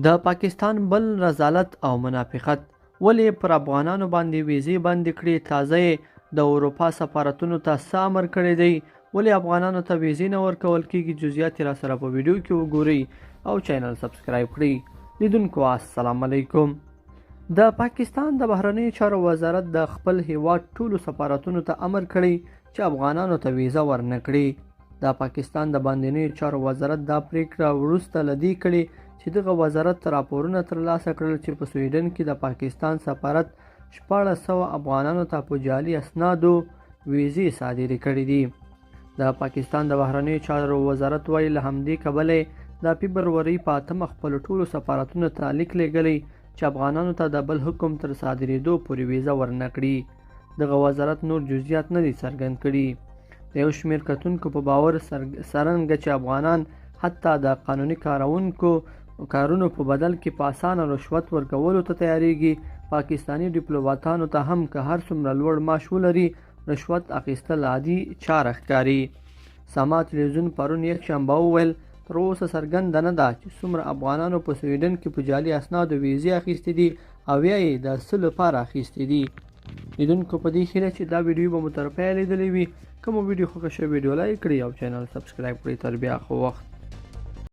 د پاکستان بل رذالت او منافقت ولې پر افغانانو باندې ویزې بندې کړي؟ تازه د اروپا سفارتونو ته څه امر کړی دی؟ ولې افغانانو ته ویزې نه ورکول کیږي؟ جزئیات را سره په ویډیو کې وګورئ او چینل سبسکرایب کړئ. لیدونکو السلام علیکم. د پاکستان د بهرنیو چارو وزارت د خپل هیواد ټولو سفارتونو ته امر کړی چې افغانانو ته ویزه ورنه کړي. د پاکستان د باندنیو چارو وزارت دا پریکړه وروسته له دې کړې چې دغه وزارت راپورونه ترلاسه کړل چې په سویډن کې د پاکستان سفارت 1400 افغانانو ته په جعلي اسنادو ویزې صادرې کړې دي. د پاکستان د بهرنیو چارو وزارت وایي له همدې کبله د فبرورۍ په 8 خپل ټولو سفارتونو ته لیک لیږلی چې افغانانو ته د بل حکم تر صادرېدو پورې ویزه ورنه کړي. دغه وزارت نور جزئیات نه دي څرګند کړي. د یو شمېر کتونکو په باور څرنګه چې افغانان حتی د قانوني کارونو په بدل کې په اسانه رشوت ورکولو ته تیاریږي، پاکستاني ډیپلوماتانو ته هم که هر څومره لوړ معاش ولري رشوت اخیستل عادي چاره ښکاري. سما تلویزیون پرون یکشنبه وویل تر اوسه څرګنده نه ده چې څومره افغانانو په سویډن کې په جعلي اسنادو ویزې اخیستې دي او یا یې د څه لپاره اخیستې دي. لیدونکو په دې هیله چې دا ویډیو به مو تر پایه لیدلې وي. کومه ویډیو خوښه شوې ویډیو لایک کړئ او چینل سبسکرایب کړئ. تر بیا خو وخت.